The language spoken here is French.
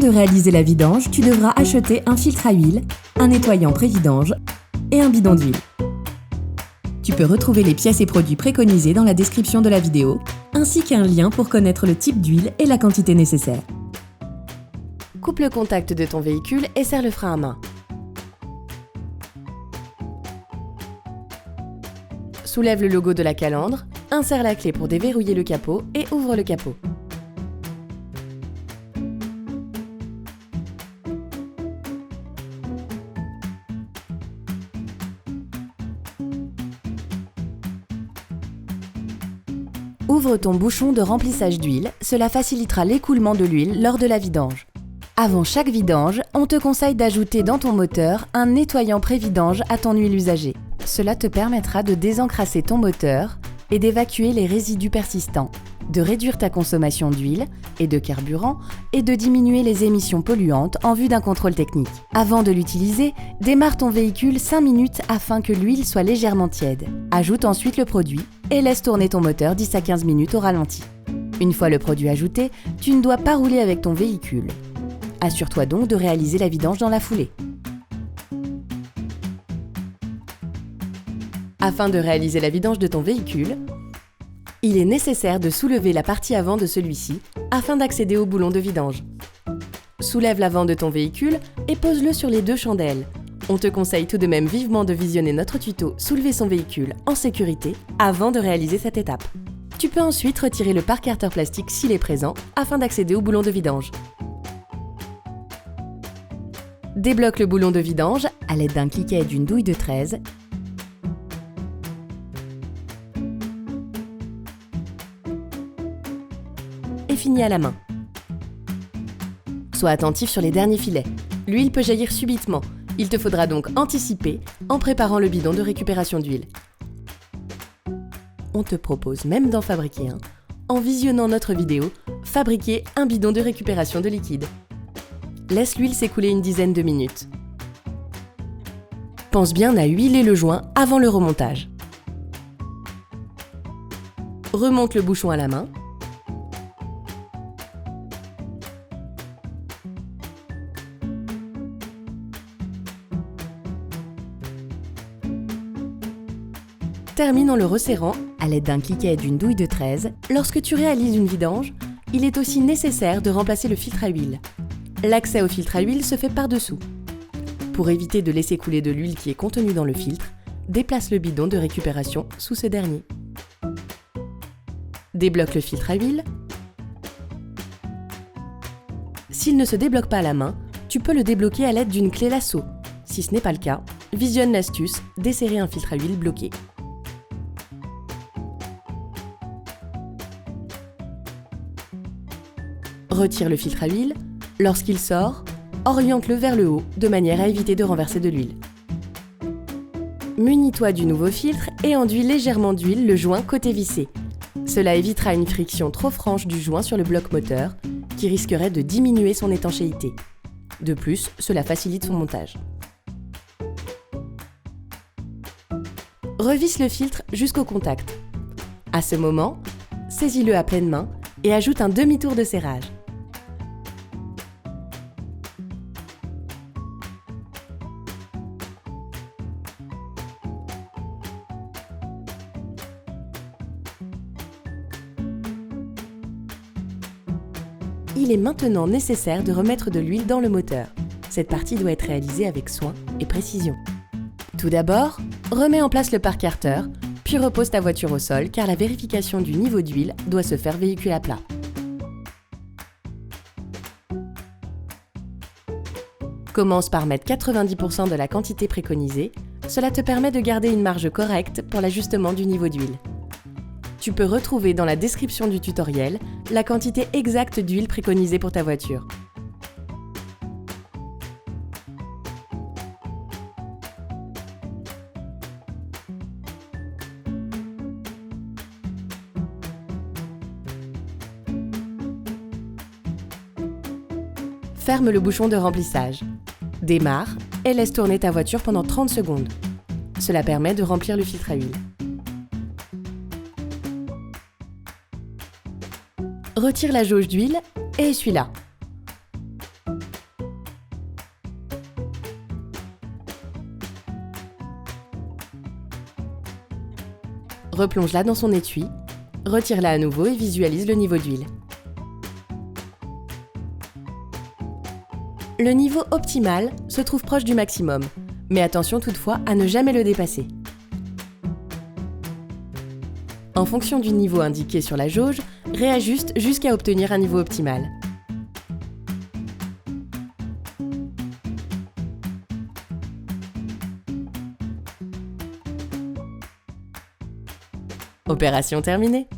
de réaliser la vidange, tu devras acheter un filtre à huile, un nettoyant pré-vidange et un bidon d'huile. Tu peux retrouver les pièces et produits préconisés dans la description de la vidéo, ainsi qu'un lien pour connaître le type d'huile et la quantité nécessaire. Coupe le contact de ton véhicule et serre le frein à main. Soulève le logo de la calandre, insère la clé pour déverrouiller le capot et ouvre le capot. Ouvre ton bouchon de remplissage d'huile, cela facilitera l'écoulement de l'huile lors de la vidange. Avant chaque vidange, on te conseille d'ajouter dans ton moteur un nettoyant pré-vidange à ton huile usagée. Cela te permettra de désencrasser ton moteur et d'évacuer les résidus persistants, de réduire ta consommation d'huile et de carburant et de diminuer les émissions polluantes en vue d'un contrôle technique. Avant de l'utiliser, démarre ton véhicule 5 minutes afin que l'huile soit légèrement tiède. Ajoute ensuite le produit et laisse tourner ton moteur 10 à 15 minutes au ralenti. Une fois le produit ajouté, tu ne dois pas rouler avec ton véhicule. Assure-toi donc de réaliser la vidange dans la foulée. Afin de réaliser la vidange de ton véhicule, il est nécessaire de soulever la partie avant de celui-ci afin d'accéder au boulon de vidange. Soulève l'avant de ton véhicule et pose-le sur les deux chandelles. On te conseille tout de même vivement de visionner notre tuto « Soulever son véhicule en sécurité » avant de réaliser cette étape. Tu peux ensuite retirer le parc-carter plastique s'il est présent afin d'accéder au boulon de vidange. Débloque le boulon de vidange à l'aide d'un cliquet et d'une douille de 13. Et finis à la main. Sois attentif sur les derniers filets. L'huile peut jaillir subitement. Il te faudra donc anticiper en préparant le bidon de récupération d'huile. On te propose même d'en fabriquer un en visionnant notre vidéo « Fabriquer un bidon de récupération de liquide ». Laisse l'huile s'écouler une dizaine de minutes. Pense bien à huiler le joint avant le remontage. Remonte le bouchon à la main. Termine en le resserrant à l'aide d'un cliquet et d'une douille de 13. Lorsque tu réalises une vidange, il est aussi nécessaire de remplacer le filtre à huile. L'accès au filtre à huile se fait par-dessous. Pour éviter de laisser couler de l'huile qui est contenue dans le filtre, déplace le bidon de récupération sous ce dernier. Débloque le filtre à huile. S'il ne se débloque pas à la main, tu peux le débloquer à l'aide d'une clé lasso. Si ce n'est pas le cas, visionne l'astuce « Desserrer un filtre à huile bloqué ». Retire le filtre à huile. Lorsqu'il sort, oriente-le vers le haut de manière à éviter de renverser de l'huile. Munis-toi du nouveau filtre et enduis légèrement d'huile le joint côté vissé. Cela évitera une friction trop franche du joint sur le bloc moteur qui risquerait de diminuer son étanchéité. De plus, cela facilite son montage. Revisse le filtre jusqu'au contact. À ce moment, saisis-le à pleine main et ajoute un demi-tour de serrage. Il est maintenant nécessaire de remettre de l'huile dans le moteur. Cette partie doit être réalisée avec soin et précision. Tout d'abord, remets en place le parc-carter, puis repose ta voiture au sol car la vérification du niveau d'huile doit se faire véhicule à plat. Commence par mettre 90% de la quantité préconisée, cela te permet de garder une marge correcte pour l'ajustement du niveau d'huile. Tu peux retrouver dans la description du tutoriel la quantité exacte d'huile préconisée pour ta voiture. Ferme le bouchon de remplissage. Démarre et laisse tourner ta voiture pendant 30 secondes. Cela permet de remplir le filtre à huile. Retire la jauge d'huile et essuie-la. Replonge-la dans son étui, retire-la à nouveau et visualise le niveau d'huile. Le niveau optimal se trouve proche du maximum, mais attention toutefois à ne jamais le dépasser. En fonction du niveau indiqué sur la jauge, réajuste jusqu'à obtenir un niveau optimal. Opération terminée!